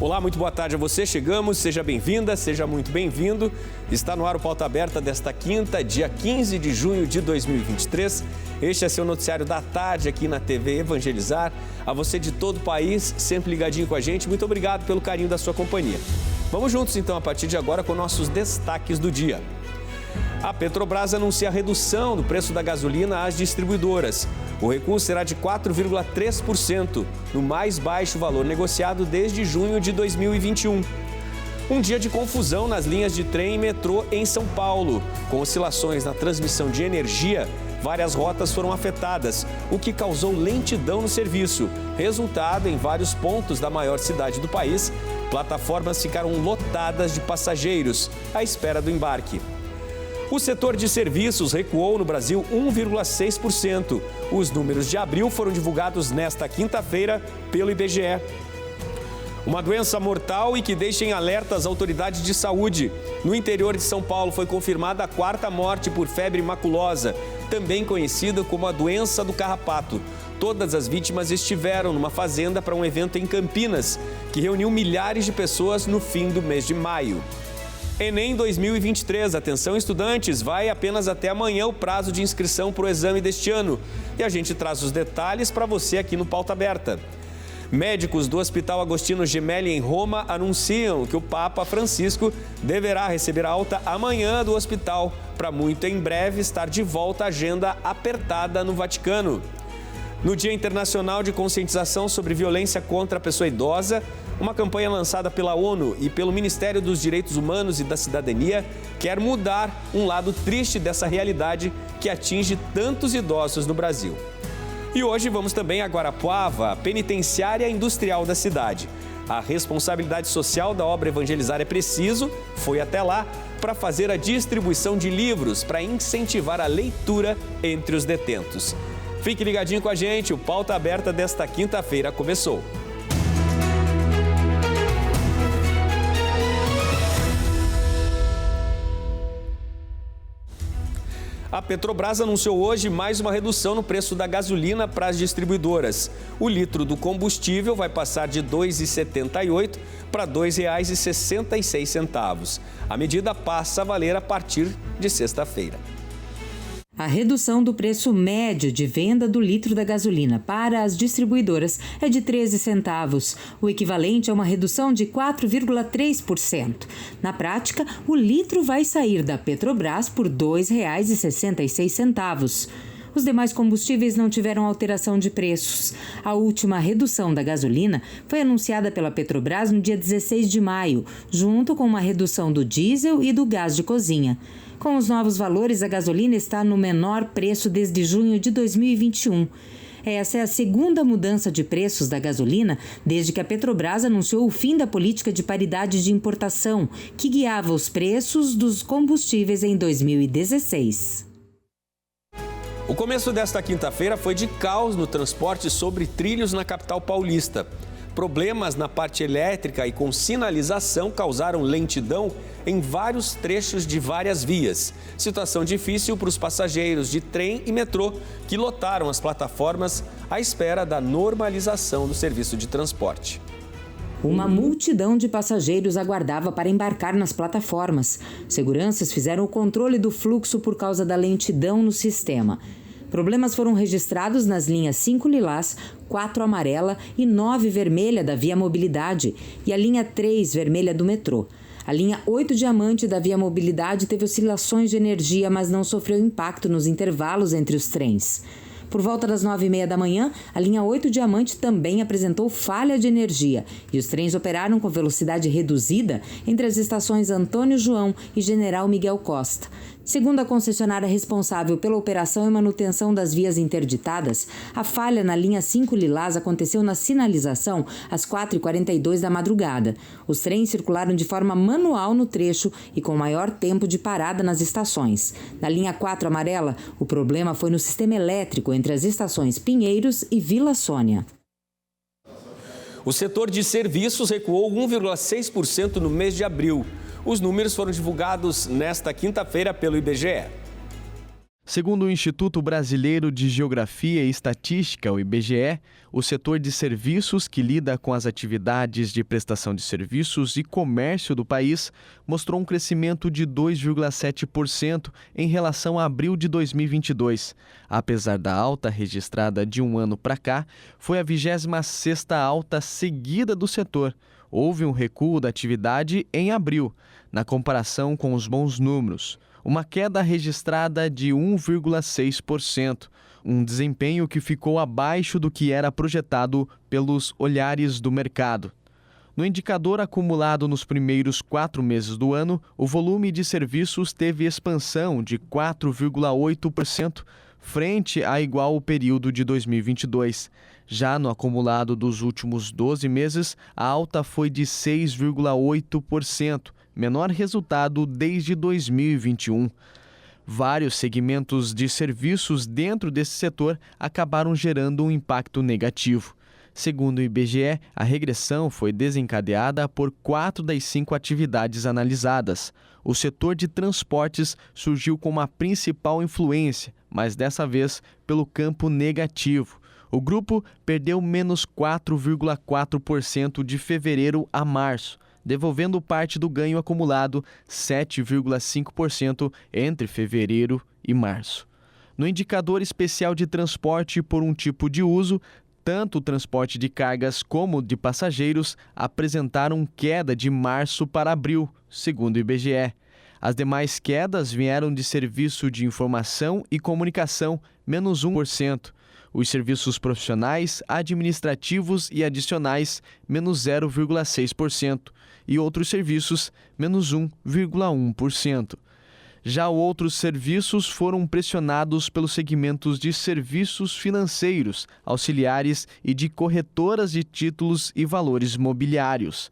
Olá, muito boa tarde a você. Chegamos, seja bem-vinda, seja muito bem-vindo. Está no ar o Pauta Aberta desta quinta, dia 15 de junho de 2023. Este é seu noticiário da tarde aqui na TV Evangelizar. A você de todo o país, sempre ligadinho com a gente, muito obrigado pelo carinho da sua companhia. Vamos juntos então a partir de agora com nossos destaques do dia. A Petrobras anuncia a redução do preço da gasolina às distribuidoras. O recuo será de 4,3%, no mais baixo valor negociado desde junho de 2021. Um dia de confusão nas linhas de trem e metrô em São Paulo. Com oscilações na transmissão de energia, várias rotas foram afetadas, o que causou lentidão no serviço. Resultado, em vários pontos da maior cidade do país, plataformas ficaram lotadas de passageiros à espera do embarque. O setor de serviços recuou no Brasil 1,6%. Os números de abril foram divulgados nesta quinta-feira pelo IBGE. Uma doença mortal e que deixa em alerta as autoridades de saúde. No interior de São Paulo foi confirmada a 4ª morte por febre maculosa, também conhecida como a doença do carrapato. Todas as vítimas estiveram numa fazenda para um evento em Campinas, que reuniu milhares de pessoas no fim do mês de maio. Enem 2023, atenção estudantes, vai apenas até amanhã o prazo de inscrição para o exame deste ano. E a gente traz os detalhes para você aqui no Pauta Aberta. Médicos do Hospital Agostino Gemelli em Roma anunciam que o Papa Francisco deverá receber alta amanhã do hospital, para muito em breve estar de volta à agenda apertada no Vaticano. No Dia Internacional de Conscientização sobre Violência contra a Pessoa Idosa, uma campanha lançada pela ONU e pelo Ministério dos Direitos Humanos e da Cidadania quer mudar um lado triste dessa realidade que atinge tantos idosos no Brasil. E hoje vamos também a Guarapuava, a penitenciária industrial da cidade. A responsabilidade social da obra Evangelizar é Preciso foi até lá para fazer a distribuição de livros para incentivar a leitura entre os detentos. Fique ligadinho com a gente, o Pauta Aberta desta quinta-feira começou. A Petrobras anunciou hoje mais uma redução no preço da gasolina para as distribuidoras. O litro do combustível vai passar de R$ 2,78 para R$ 2,66. A medida passa a valer a partir de sexta-feira. A redução do preço médio de venda do litro da gasolina para as distribuidoras é de 13 centavos, o equivalente a uma redução de 4,3%. Na prática, o litro vai sair da Petrobras por R$ 2,66. Os demais combustíveis não tiveram alteração de preços. A última redução da gasolina foi anunciada pela Petrobras no dia 16 de maio, junto com uma redução do diesel e do gás de cozinha. Com os novos valores, a gasolina está no menor preço desde junho de 2021. Essa é a segunda mudança de preços da gasolina desde que a Petrobras anunciou o fim da política de paridade de importação, que guiava os preços dos combustíveis em 2016. O começo desta quinta-feira foi de caos no transporte sobre trilhos na capital paulista. Problemas na parte elétrica e com sinalização causaram lentidão em vários trechos de várias vias. Situação difícil para os passageiros de trem e metrô que lotaram as plataformas à espera da normalização do serviço de transporte. Uma multidão de passageiros aguardava para embarcar nas plataformas. Seguranças fizeram o controle do fluxo por causa da lentidão no sistema. Problemas foram registrados nas linhas 5 lilás, 4 amarela e 9 vermelha da Via Mobilidade e a linha 3 vermelha do metrô. A linha 8 diamante da Via Mobilidade teve oscilações de energia, mas não sofreu impacto nos intervalos entre os trens. Por volta das 9h30 da manhã, a linha 8 diamante também apresentou falha de energia e os trens operaram com velocidade reduzida entre as estações Antônio João e General Miguel Costa. Segundo a concessionária responsável pela operação e manutenção das vias interditadas, a falha na linha 5 lilás aconteceu na sinalização às 4h42 da madrugada. Os trens circularam de forma manual no trecho e com maior tempo de parada nas estações. Na linha 4 amarela, o problema foi no sistema elétrico entre as estações Pinheiros e Vila Sônia. O setor de serviços recuou 1,6% no mês de abril. Os números foram divulgados nesta quinta-feira pelo IBGE. Segundo o Instituto Brasileiro de Geografia e Estatística, o IBGE, o setor de serviços, que lida com as atividades de prestação de serviços e comércio do país, mostrou um crescimento de 2,7% em relação a abril de 2022. Apesar da alta registrada de um ano para cá, foi a 26ª alta seguida do setor. Houve um recuo da atividade em abril, na comparação com os bons números. Uma queda registrada de 1,6%, um desempenho que ficou abaixo do que era projetado pelos olhares do mercado. No indicador acumulado nos primeiros 4 meses do ano, o volume de serviços teve expansão de 4,8%, frente a igual período de 2022. Já no acumulado dos últimos 12 meses, a alta foi de 6,8%, menor resultado desde 2021. Vários segmentos de serviços dentro desse setor acabaram gerando um impacto negativo. Segundo o IBGE, a regressão foi desencadeada por 4 das 5 atividades analisadas. O setor de transportes surgiu como a principal influência, mas dessa vez pelo campo negativo. O grupo perdeu menos 4,4% de fevereiro a março, devolvendo parte do ganho acumulado, 7,5% entre fevereiro e março. No indicador especial de transporte por um tipo de uso, tanto o transporte de cargas como de passageiros apresentaram queda de março para abril, segundo o IBGE. As demais quedas vieram de serviço de informação e comunicação, menos 1%. Os serviços profissionais, administrativos e adicionais, menos 0,6%. E outros serviços, menos 1,1%. Já outros serviços foram pressionados pelos segmentos de serviços financeiros, auxiliares e de corretoras de títulos e valores mobiliários.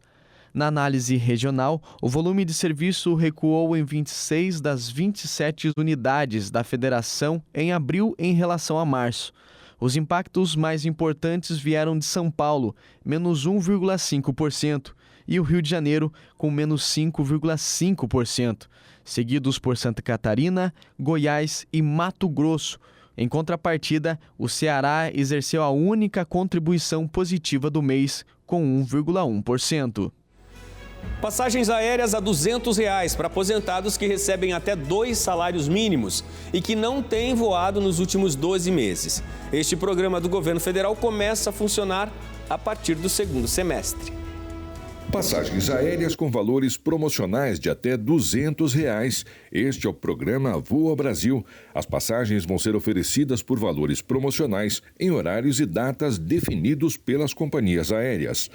Na análise regional, o volume de serviço recuou em 26 das 27 unidades da federação em abril em relação a março. Os impactos mais importantes vieram de São Paulo, menos 1,5%, e o Rio de Janeiro, com menos 5,5%, seguidos por Santa Catarina, Goiás e Mato Grosso. Em contrapartida, o Ceará exerceu a única contribuição positiva do mês, com 1,1%. Passagens aéreas a R$ 200 para aposentados que recebem até 2 salários mínimos e que não têm voado nos últimos 12 meses. Este programa do governo federal começa a funcionar a partir do segundo semestre. Passagens aéreas com valores promocionais de até R$ 200. Este é o programa Voa Brasil. As passagens vão ser oferecidas por valores promocionais em horários e datas definidos pelas companhias aéreas.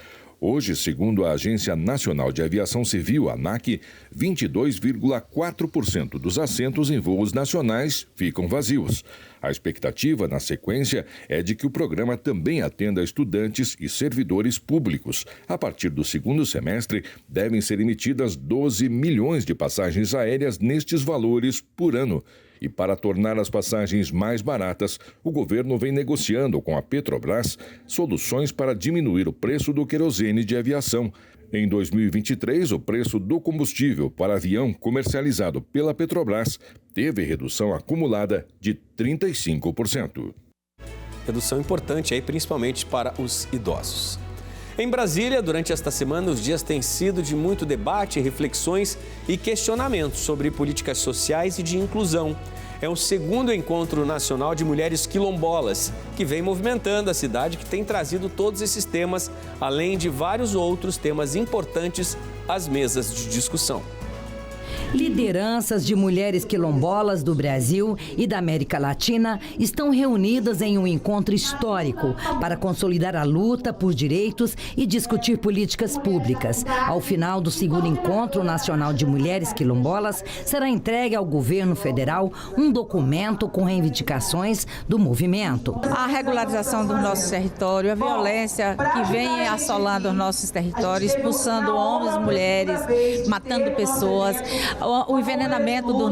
Hoje, segundo a Agência Nacional de Aviação Civil, ANAC, 22,4% dos assentos em voos nacionais ficam vazios. A expectativa, na sequência, é de que o programa também atenda estudantes e servidores públicos. A partir do segundo semestre, devem ser emitidas 12 milhões de passagens aéreas nestes valores por ano. E para tornar as passagens mais baratas, o governo vem negociando com a Petrobras soluções para diminuir o preço do querosene de aviação. Em 2023, o preço do combustível para avião comercializado pela Petrobras teve redução acumulada de 35%. Redução importante aí, principalmente para os idosos. Em Brasília, durante esta semana, os dias têm sido de muito debate, reflexões e questionamentos sobre políticas sociais e de inclusão. É o segundo encontro nacional de mulheres quilombolas, que vem movimentando a cidade, que tem trazido todos esses temas, além de vários outros temas importantes às mesas de discussão. Lideranças de mulheres quilombolas do Brasil e da América Latina estão reunidas em um encontro histórico para consolidar a luta por direitos e discutir políticas públicas. Ao final do segundo Encontro Nacional de Mulheres Quilombolas, será entregue ao governo federal um documento com reivindicações do movimento. A regularização do nosso território, a violência que vem assolando os nossos territórios, expulsando homens e mulheres, matando pessoas. o envenenamento dos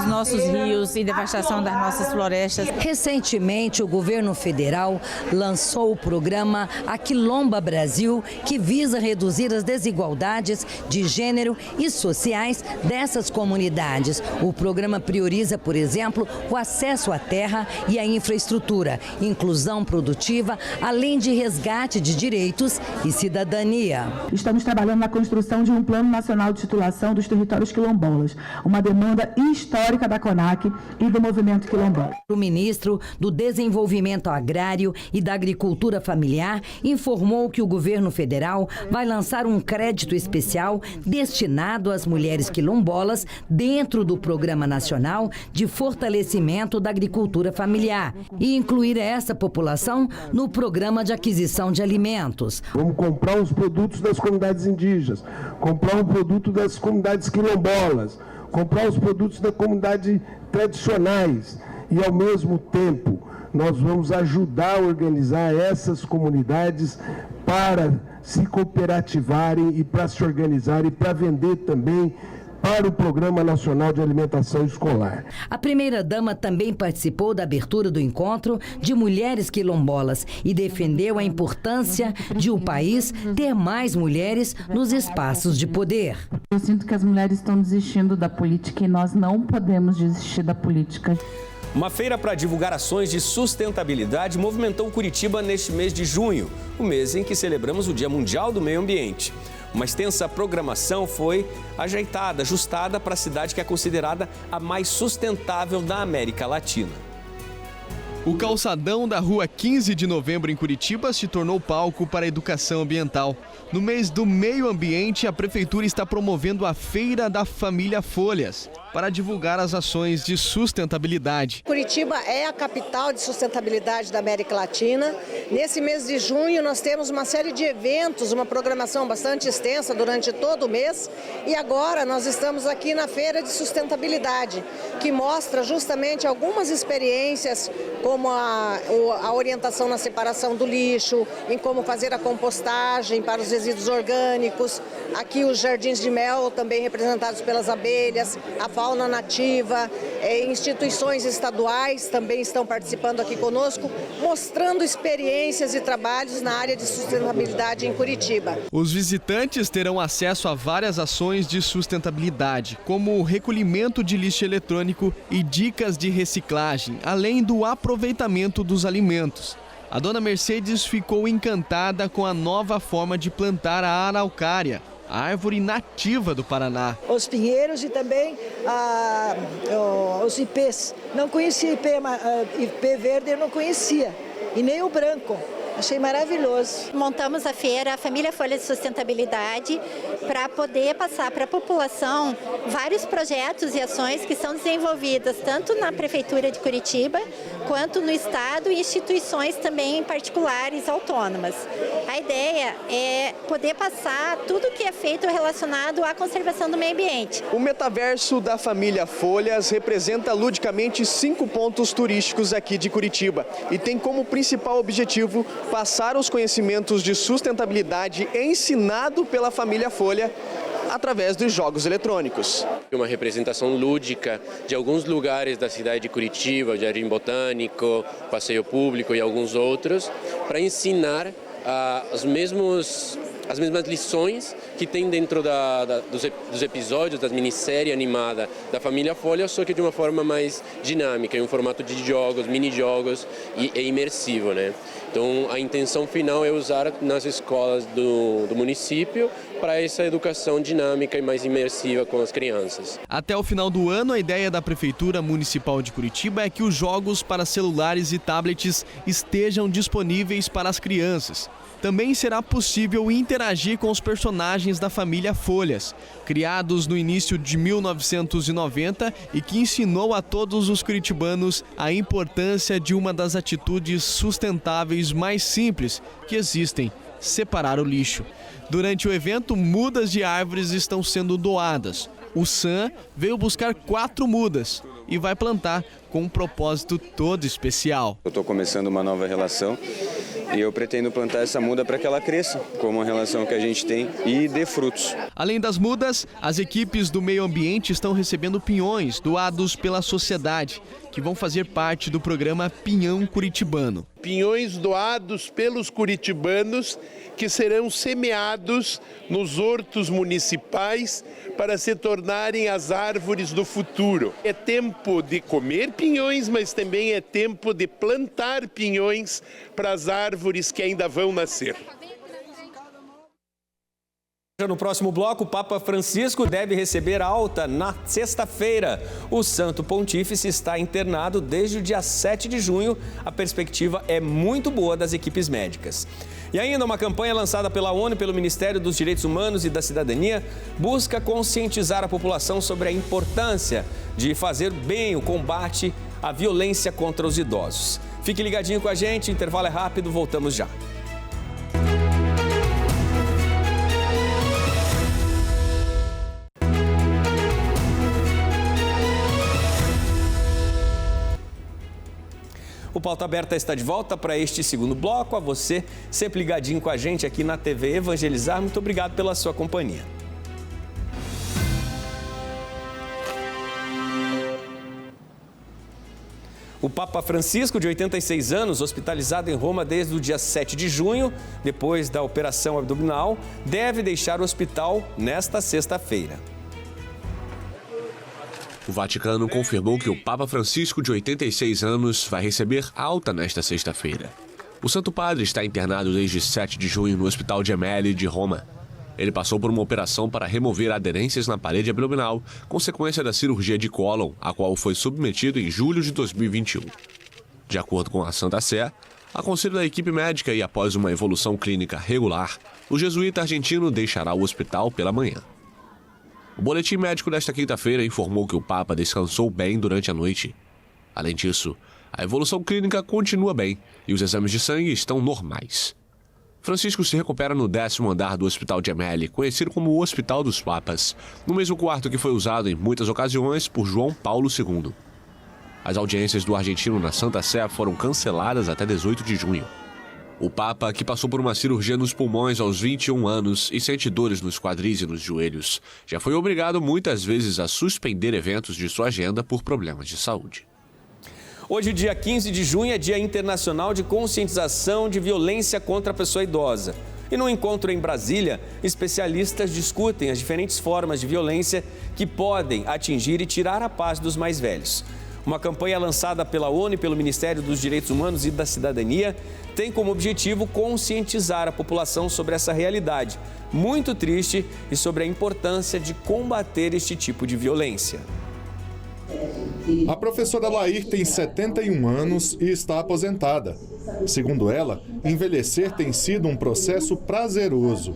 nossos rios e devastação das nossas florestas. Recentemente, o governo federal lançou o programa Aquilomba Brasil, que visa reduzir as desigualdades de gênero e sociais dessas comunidades. O programa prioriza, por exemplo, o acesso à terra e à infraestrutura, inclusão produtiva, além de resgate de direitos e cidadania. Estamos trabalhando na construção de um Plano Nacional de Titulação dos Territórios Quilombolas, uma demanda histórica da CONAC e do movimento quilombola. O ministro do Desenvolvimento Agrário e da Agricultura Familiar informou que o governo federal vai lançar um crédito especial destinado às mulheres quilombolas dentro do Programa Nacional de Fortalecimento da Agricultura Familiar e incluir essa população no Programa de Aquisição de Alimentos. Vamos comprar os produtos das comunidades indígenas, comprar um produto das comunidades quilombolas, comprar os produtos da comunidade tradicionais e, ao mesmo tempo, nós vamos ajudar a organizar essas comunidades para se cooperativarem e para se organizarem e para vender também para o Programa Nacional de Alimentação Escolar. A primeira-dama também participou da abertura do encontro de mulheres quilombolas e defendeu a importância de o país ter mais mulheres nos espaços de poder. Eu sinto que as mulheres estão desistindo da política e nós não podemos desistir da política. Uma feira para divulgar ações de sustentabilidade movimentou Curitiba neste mês de junho, o mês em que celebramos o Dia Mundial do Meio Ambiente. Uma extensa programação foi ajustada para a cidade que é considerada a mais sustentável da América Latina. O calçadão da Rua 15 de Novembro em Curitiba se tornou palco para a educação ambiental. No mês do meio ambiente, a Prefeitura está promovendo a Feira da Família Folhas para divulgar as ações de sustentabilidade. Curitiba é a capital de sustentabilidade da América Latina. Nesse mês de junho nós temos uma série de eventos, uma programação bastante extensa durante todo o mês. E agora nós estamos aqui na Feira de Sustentabilidade, que mostra justamente algumas experiências, como a orientação na separação do lixo, em como fazer a compostagem para os resíduos orgânicos. Aqui os jardins de mel, também representados pelas abelhas, a fauna nativa, instituições estaduais também estão participando aqui conosco, mostrando experiências e trabalhos na área de sustentabilidade em Curitiba. Os visitantes terão acesso a várias ações de sustentabilidade, como o recolhimento de lixo eletrônico e dicas de reciclagem, além do aproveitamento dos alimentos. A dona Mercedes ficou encantada com a nova forma de plantar a araucária, a árvore nativa do Paraná. Os pinheiros e também os ipês. Não conhecia ipê verde, eu não conhecia, e nem o branco. Achei maravilhoso. Montamos a feira, a Família Folha de Sustentabilidade, para poder passar para a população vários projetos e ações que são desenvolvidas tanto na Prefeitura de Curitiba, quanto no Estado e instituições também particulares autônomas. A ideia é poder passar tudo que é feito relacionado à conservação do meio ambiente. O metaverso da Família Folhas representa ludicamente 5 pontos turísticos aqui de Curitiba e tem como principal objetivo passar os conhecimentos de sustentabilidade ensinado pela família Folha através dos jogos eletrônicos. Uma representação lúdica de alguns lugares da cidade de Curitiba, Jardim Botânico, Passeio Público e alguns outros, para ensinar as mesmas lições que tem dentro dos episódios da minissérie animada da Família Folha, só que de uma forma mais dinâmica, em um formato de jogos, mini-jogos e imersivo, né? Então, a intenção final é usar nas escolas do município para essa educação dinâmica e mais imersiva com as crianças. Até o final do ano, a ideia da Prefeitura Municipal de Curitiba é que os jogos para celulares e tablets estejam disponíveis para as crianças. Também será possível interagir com os personagens da família Folhas, criados no início de 1990 e que ensinou a todos os curitibanos a importância de uma das atitudes sustentáveis mais simples que existem: separar o lixo. Durante o evento, mudas de árvores estão sendo doadas. O Sam veio buscar 4 mudas e vai plantar com um propósito todo especial. Eu estou começando uma nova relação E eu pretendo plantar essa muda para que ela cresça, como a relação que a gente tem, e dê frutos. Além das mudas, as equipes do meio ambiente estão recebendo pinhões doados pela sociedade, que vão fazer parte do programa Pinhão Curitibano. Pinhões doados pelos curitibanos que serão semeados nos hortos municipais para se tornarem as árvores do futuro. É tempo de comer pinhões, mas também é tempo de plantar pinhões para as árvores que ainda vão nascer. No próximo bloco, o Papa Francisco deve receber alta na sexta-feira. O Santo Pontífice está internado desde o dia 7 de junho. A perspectiva é muito boa das equipes médicas. E ainda uma campanha lançada pela ONU e pelo Ministério dos Direitos Humanos e da Cidadania busca conscientizar a população sobre a importância de fazer bem o combate à violência contra os idosos. Fique ligadinho com a gente, o intervalo é rápido, voltamos já. O Pauta Aberta está de volta para este segundo bloco. A você, sempre ligadinho com a gente aqui na TV Evangelizar. Muito obrigado pela sua companhia. O Papa Francisco, de 86 anos, hospitalizado em Roma desde o dia 7 de junho, depois da operação abdominal, deve deixar o hospital nesta sexta-feira. O Vaticano confirmou que o Papa Francisco, de 86 anos, vai receber alta nesta sexta-feira. O Santo Padre está internado desde 7 de junho no Hospital Gemelli de Roma. Ele passou por uma operação para remover aderências na parede abdominal, consequência da cirurgia de cólon, a qual foi submetido em julho de 2021. De acordo com a Santa Sé, a conselho da equipe médica e após uma evolução clínica regular, o jesuíta argentino deixará o hospital pela manhã. O boletim médico desta quinta-feira informou que o Papa descansou bem durante a noite. Além disso, a evolução clínica continua bem e os exames de sangue estão normais. Francisco se recupera no 10º andar do Hospital Gemelli, conhecido como o Hospital dos Papas, no mesmo quarto que foi usado em muitas ocasiões por João Paulo II. As audiências do argentino na Santa Sé foram canceladas até 18 de junho. O Papa, que passou por uma cirurgia nos pulmões aos 21 anos e sente dores nos quadris e nos joelhos, já foi obrigado muitas vezes a suspender eventos de sua agenda por problemas de saúde. Hoje, dia 15 de junho, é Dia Internacional de Conscientização de Violência contra a Pessoa Idosa. E no encontro em Brasília, especialistas discutem as diferentes formas de violência que podem atingir e tirar a paz dos mais velhos. Uma campanha lançada pela ONU e pelo Ministério dos Direitos Humanos e da Cidadania tem como objetivo conscientizar a população sobre essa realidade muito triste e sobre a importância de combater este tipo de violência. A professora Lair tem 71 anos e está aposentada. Segundo ela, envelhecer tem sido um processo prazeroso.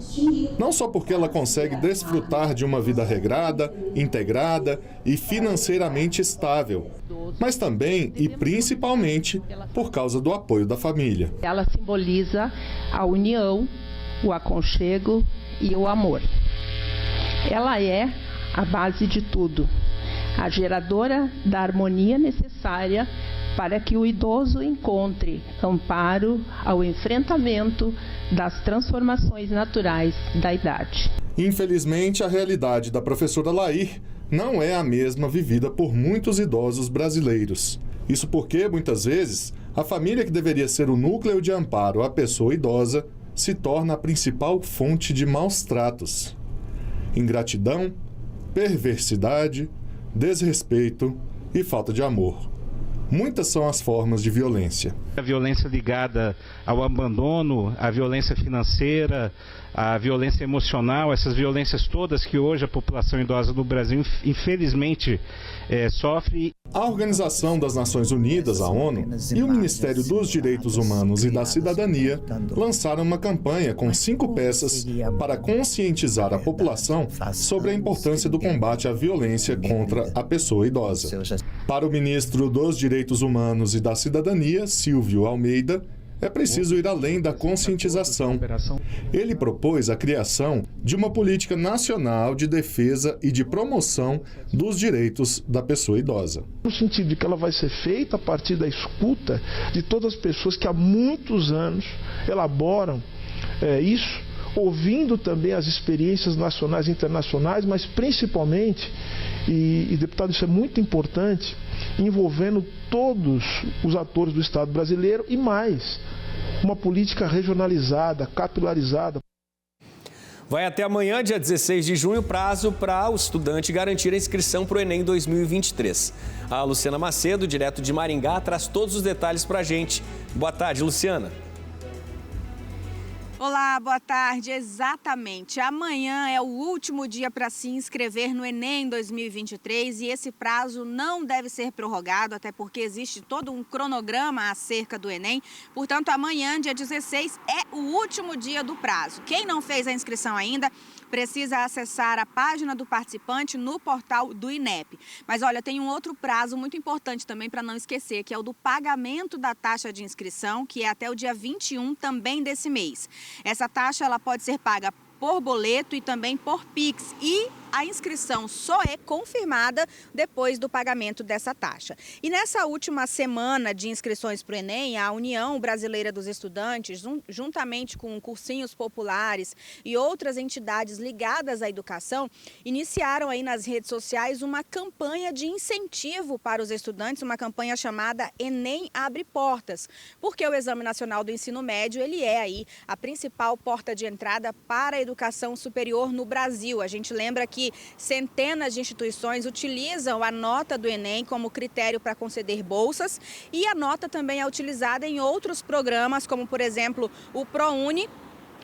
Não só porque ela consegue desfrutar de uma vida regrada, integrada e financeiramente estável, mas também e principalmente por causa do apoio da família. Ela simboliza a união, o aconchego e o amor. Ela é a base de tudo, a geradora da harmonia necessária para que o idoso encontre amparo ao enfrentamento das transformações naturais da idade. Infelizmente, a realidade da professora Lair não é a mesma vivida por muitos idosos brasileiros. Isso porque, muitas vezes, a família que deveria ser o núcleo de amparo à pessoa idosa se torna a principal fonte de maus tratos. Ingratidão, perversidade, desrespeito e falta de amor. Muitas são as formas de violência. A violência ligada ao abandono, a violência financeira, a violência emocional, essas violências todas que hoje a população idosa do Brasil, infelizmente, sofre. A Organização das Nações Unidas, a ONU, e o Ministério dos Direitos Humanos e da Cidadania lançaram uma campanha com 5 peças para conscientizar a população sobre a importância do combate à violência contra a pessoa idosa. Para o ministro dos Direitos Humanos e da Cidadania, Silvio Almeida, é preciso ir além da conscientização. Ele propôs a criação de uma política nacional de defesa e de promoção dos direitos da pessoa idosa. No sentido de que ela vai ser feita a partir da escuta de todas as pessoas que há muitos anos elaboram isso, ouvindo também as experiências nacionais e internacionais, mas principalmente, e deputado, isso é muito importante, envolvendo todos os atores do Estado brasileiro e mais, uma política regionalizada, capilarizada. Vai até amanhã, dia 16 de junho, prazo para o estudante garantir a inscrição para o Enem 2023. A Luciana Macedo, direto de Maringá, traz todos os detalhes para a gente. Boa tarde, Luciana. Olá, boa tarde. Exatamente. Amanhã é o último dia para se inscrever no Enem 2023 e esse prazo não deve ser prorrogado, até porque existe todo um cronograma acerca do Enem. Portanto, amanhã, dia 16, é o último dia do prazo. Quem não fez a inscrição ainda precisa acessar a página do participante no portal do INEP. Mas olha, tem um outro prazo muito importante também para não esquecer, que é o do pagamento da taxa de inscrição, que é até o dia 21 também desse mês. Essa taxa ela pode ser paga por boleto e também por Pix. E a inscrição só é confirmada depois do pagamento dessa taxa. E nessa última semana de inscrições para o Enem, a União Brasileira dos Estudantes, juntamente com cursinhos populares e outras entidades ligadas à educação, iniciaram aí nas redes sociais uma campanha de incentivo para os estudantes, uma campanha chamada Enem Abre Portas, porque o Exame Nacional do Ensino Médio, ele é aí a principal porta de entrada para a educação superior no Brasil. A gente lembra que centenas de instituições utilizam a nota do Enem como critério para conceder bolsas e a nota também é utilizada em outros programas, como por exemplo o ProUni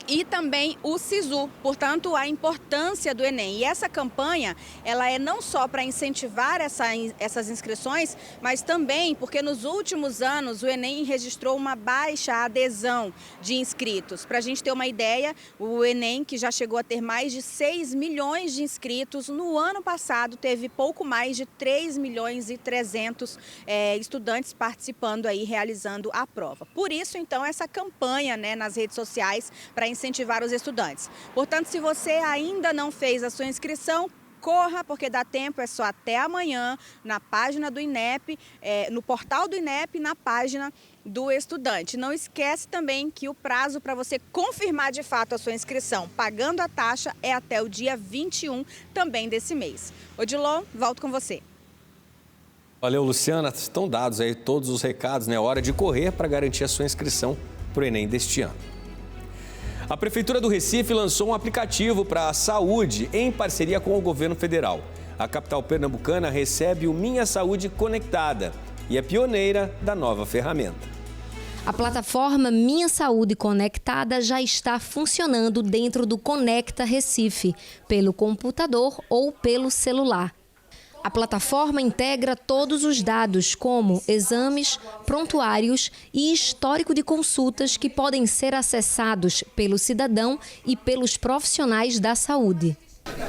e também o SISU, portanto, a importância do Enem. E essa campanha, ela é não só para incentivar essas inscrições, mas também porque nos últimos anos o Enem registrou uma baixa adesão de inscritos. Para a gente ter uma ideia, o Enem, que já chegou a ter mais de 6 milhões de inscritos, no ano passado teve pouco mais de 3 milhões e 300 estudantes participando aí, realizando a prova. Por isso, então, essa campanha, né, nas redes sociais para incentivar os estudantes. Portanto, se você ainda não fez a sua inscrição, corra, porque dá tempo, é só até amanhã, na página do INEP, no portal do INEP, na página do estudante. Não esquece também que o prazo para você confirmar de fato a sua inscrição, pagando a taxa, é até o dia 21 também desse mês. Odilon, volto com você. Valeu, Luciana. Estão dados aí todos os recados, né? Hora de correr para garantir a sua inscrição para o Enem deste ano. A Prefeitura do Recife lançou um aplicativo para a saúde em parceria com o governo federal. A capital pernambucana recebe o Minha Saúde Conectada e é pioneira da nova ferramenta. A plataforma Minha Saúde Conectada já está funcionando dentro do Conecta Recife, pelo computador ou pelo celular. A plataforma integra todos os dados, como exames, prontuários e histórico de consultas que podem ser acessados pelo cidadão e pelos profissionais da saúde.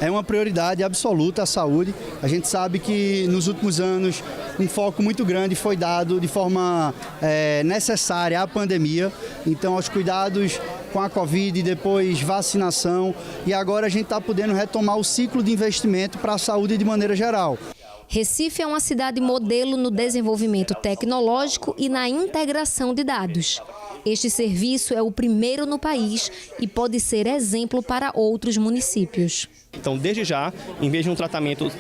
É uma prioridade absoluta a saúde. A gente sabe que nos últimos anos um foco muito grande foi dado de forma necessária à pandemia. Então, aos cuidados com a Covid, depois vacinação, e agora a gente está podendo retomar o ciclo de investimento para a saúde de maneira geral. Recife é uma cidade modelo no desenvolvimento tecnológico e na integração de dados. Este serviço é o primeiro no país e pode ser exemplo para outros municípios. Então, desde já, em vez de um tratamento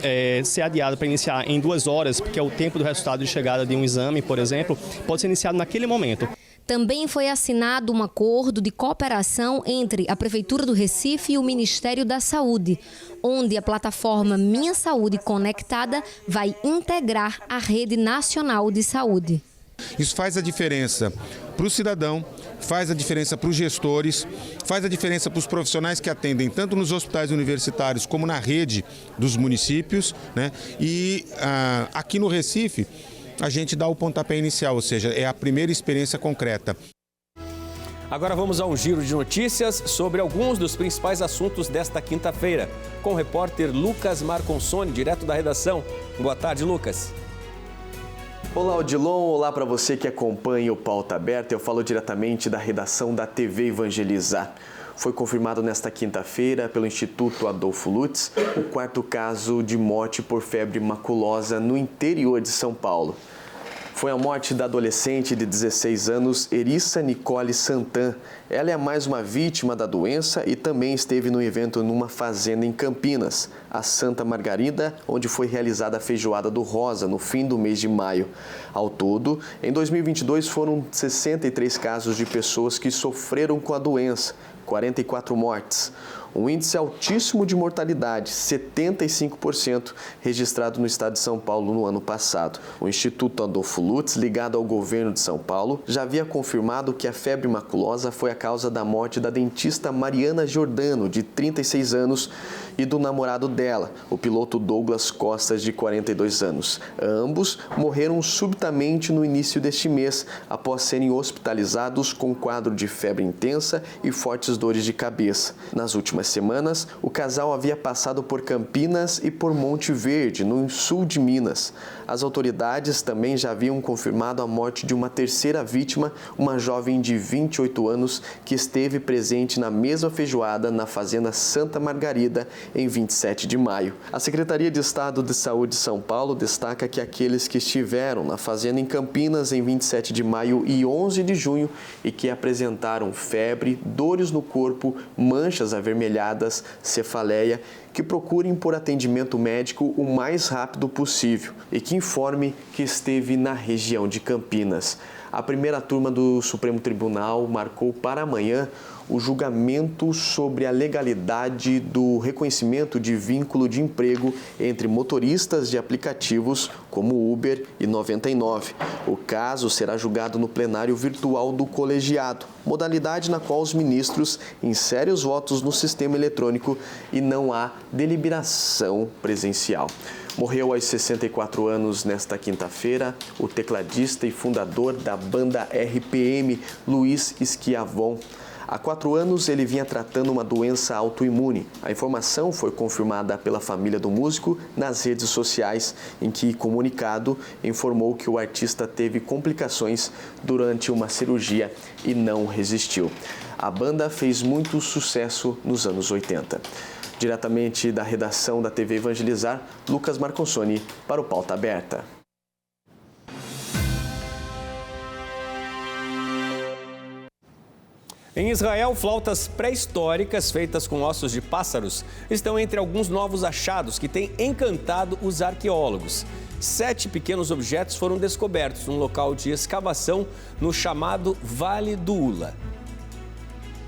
ser adiado para iniciar em 2 horas, porque é o tempo do resultado de chegada de um exame, por exemplo, pode ser iniciado naquele momento. Também foi assinado um acordo de cooperação entre a Prefeitura do Recife e o Ministério da Saúde, onde a plataforma Minha Saúde Conectada vai integrar a Rede Nacional de Saúde. Isso faz a diferença para o cidadão, faz a diferença para os gestores, faz a diferença para os profissionais que atendem tanto nos hospitais universitários como na rede dos municípios, né? E aqui no Recife a gente dá o pontapé inicial, ou seja, é a primeira experiência concreta. Agora vamos a um giro de notícias sobre alguns dos principais assuntos desta quinta-feira, com o repórter Lucas Marconsoni, direto da redação. Boa tarde, Lucas. Olá, Odilon. Olá para você que acompanha o Pauta Aberta. Eu falo diretamente da redação da TV Evangelizar. Foi confirmado nesta quinta-feira pelo Instituto Adolfo Lutz o 4º caso de morte por febre maculosa no interior de São Paulo. Foi a morte da adolescente de 16 anos, Erissa Nicole Santan. Ela é mais uma vítima da doença e também esteve no evento numa fazenda em Campinas, a Santa Margarida, onde foi realizada a feijoada do Rosa no fim do mês de maio. Ao todo, em 2022 foram 63 casos de pessoas que sofreram com a doença, 44 mortes. Um índice altíssimo de mortalidade, 75%, registrado no estado de São Paulo no ano passado. O Instituto Adolfo Lutz, ligado ao governo de São Paulo, já havia confirmado que a febre maculosa foi a causa da morte da dentista Mariana Giordano, de 36 anos, e do namorado dela, o piloto Douglas Costas, de 42 anos. Ambos morreram subitamente no início deste mês, após serem hospitalizados com quadro de febre intensa e fortes dores de cabeça. Nas últimas semanas, o casal havia passado por Campinas e por Monte Verde, no sul de Minas. As autoridades também já haviam confirmado a morte de uma terceira vítima, uma jovem de 28 anos que esteve presente na mesma feijoada na Fazenda Santa Margarida em 27 de maio. A Secretaria de Estado de Saúde de São Paulo destaca que aqueles que estiveram na fazenda em Campinas em 27 de maio e 11 de junho e que apresentaram febre, dores no corpo, manchas avermelhadas, cefaleia, que procurem por atendimento médico o mais rápido possível e que informe que esteve na região de Campinas. A primeira turma do Supremo Tribunal marcou para amanhã o julgamento sobre a legalidade do reconhecimento de vínculo de emprego entre motoristas de aplicativos como Uber e 99. O caso será julgado no plenário virtual do colegiado, modalidade na qual os ministros inserem os votos no sistema eletrônico e não há deliberação presencial. Morreu aos 64 anos nesta quinta-feira o tecladista e fundador da banda RPM, Luiz Schiavon. Há 4 anos ele vinha tratando uma doença autoimune. A informação foi confirmada pela família do músico nas redes sociais, em que comunicado informou que o artista teve complicações durante uma cirurgia e não resistiu. A banda fez muito sucesso nos anos 80. Diretamente da redação da TV Evangelizar, Lucas Marconsoni para o Pauta Aberta. Em Israel, flautas pré-históricas feitas com ossos de pássaros estão entre alguns novos achados que têm encantado os arqueólogos. 7 pequenos objetos foram descobertos num local de escavação no chamado Vale do Ula.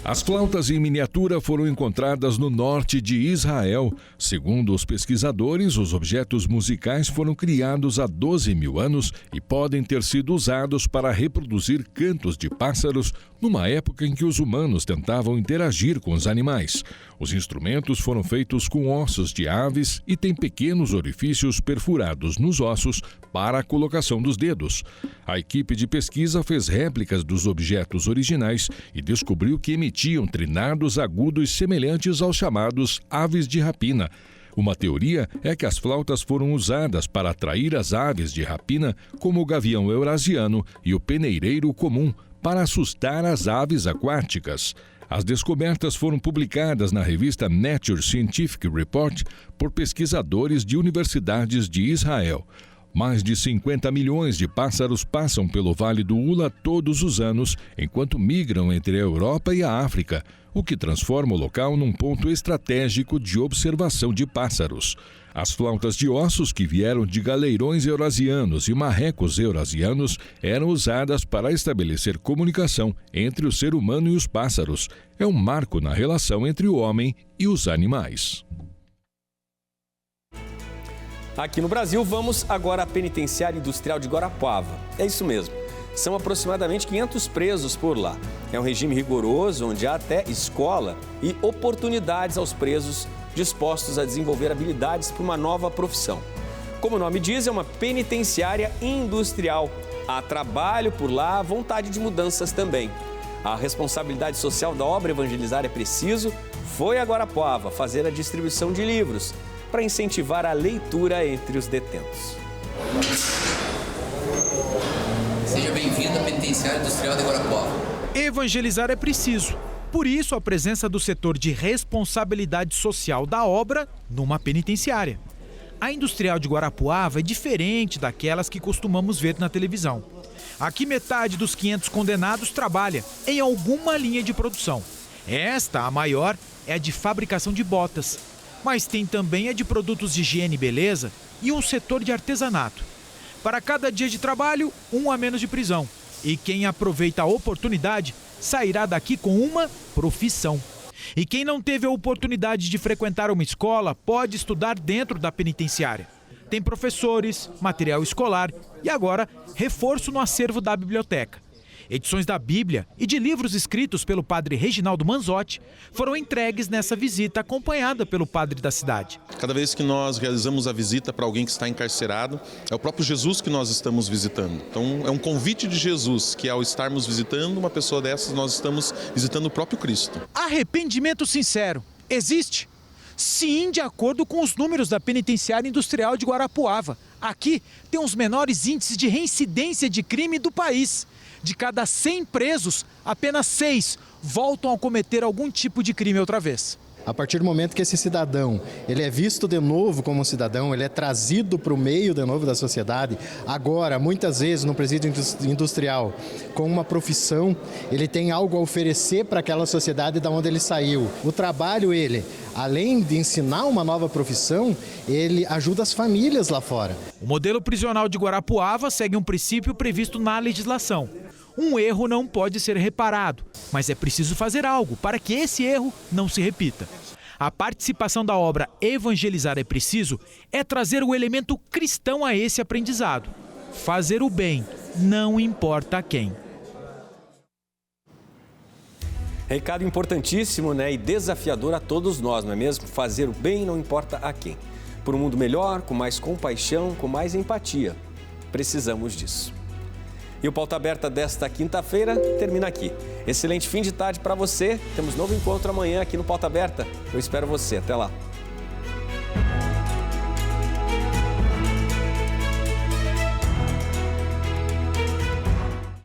As flautas em miniatura foram encontradas no norte de Israel. Segundo os pesquisadores, os objetos musicais foram criados há 12 mil anos e podem ter sido usados para reproduzir cantos de pássaros numa época em que os humanos tentavam interagir com os animais. Os instrumentos foram feitos com ossos de aves e têm pequenos orifícios perfurados nos ossos para a colocação dos dedos. A equipe de pesquisa fez réplicas dos objetos originais e descobriu que emitiam trinados agudos semelhantes aos chamados aves de rapina. Uma teoria é que as flautas foram usadas para atrair as aves de rapina, como o gavião eurasiano e o peneireiro comum, para assustar as aves aquáticas. As descobertas foram publicadas na revista Nature Scientific Report por pesquisadores de universidades de Israel. Mais de 50 milhões de pássaros passam pelo Vale do Ula todos os anos, enquanto migram entre a Europa e a África, o que transforma o local num ponto estratégico de observação de pássaros. As flautas de ossos que vieram de galeirões eurasianos e marrecos eurasianos eram usadas para estabelecer comunicação entre o ser humano e os pássaros. É um marco na relação entre o homem e os animais. Aqui no Brasil, vamos agora à Penitenciária Industrial de Guarapuava. É isso mesmo, são aproximadamente 500 presos por lá. É um regime rigoroso, onde há até escola e oportunidades aos presos dispostos a desenvolver habilidades para uma nova profissão. Como o nome diz, é uma penitenciária industrial. Há trabalho por lá, vontade de mudanças também. A responsabilidade social da obra Evangelizar é Preciso foi a Guarapuava fazer a distribuição de livros para incentivar a leitura entre os detentos. Seja bem-vindo à Penitenciária Industrial de Guarapuava. Evangelizar é preciso. Por isso, a presença do setor de responsabilidade social da obra numa penitenciária. A Industrial de Guarapuava é diferente daquelas que costumamos ver na televisão. Aqui metade dos 500 condenados trabalha em alguma linha de produção. Esta, a maior, é a de fabricação de botas. Mas tem também a de produtos de higiene e beleza e um setor de artesanato. Para cada dia de trabalho, um a menos de prisão. E quem aproveita a oportunidade sairá daqui com uma profissão. E quem não teve a oportunidade de frequentar uma escola pode estudar dentro da penitenciária. Tem professores, material escolar e agora reforço no acervo da biblioteca. Edições da Bíblia e de livros escritos pelo padre Reginaldo Manzotti foram entregues nessa visita acompanhada pelo padre da cidade. Cada vez que nós realizamos a visita para alguém que está encarcerado, é o próprio Jesus que nós estamos visitando. Então é um convite de Jesus que ao estarmos visitando uma pessoa dessas, nós estamos visitando o próprio Cristo. Arrependimento sincero existe? Sim, de acordo com os números da Penitenciária Industrial de Guarapuava. Aqui tem os menores índices de reincidência de crime do país. De cada 100 presos, apenas 6 voltam a cometer algum tipo de crime outra vez. A partir do momento que esse cidadão ele é visto de novo como um cidadão, ele é trazido para o meio de novo da sociedade, agora, muitas vezes, no presídio industrial, com uma profissão, ele tem algo a oferecer para aquela sociedade da onde ele saiu. O trabalho, ele, além de ensinar uma nova profissão, ele ajuda as famílias lá fora. O modelo prisional de Guarapuava segue um princípio previsto na legislação. Um erro não pode ser reparado, mas é preciso fazer algo para que esse erro não se repita. A participação da obra Evangelizar é Preciso é trazer o elemento cristão a esse aprendizado. Fazer o bem, não importa a quem. Recado importantíssimo, né? E desafiador a todos nós, não é mesmo? Fazer o bem não importa a quem. Por um mundo melhor, com mais compaixão, com mais empatia. Precisamos disso. E o Pauta Aberta desta quinta-feira termina aqui. Excelente fim de tarde para você. Temos novo encontro amanhã aqui no Pauta Aberta. Eu espero você. Até lá.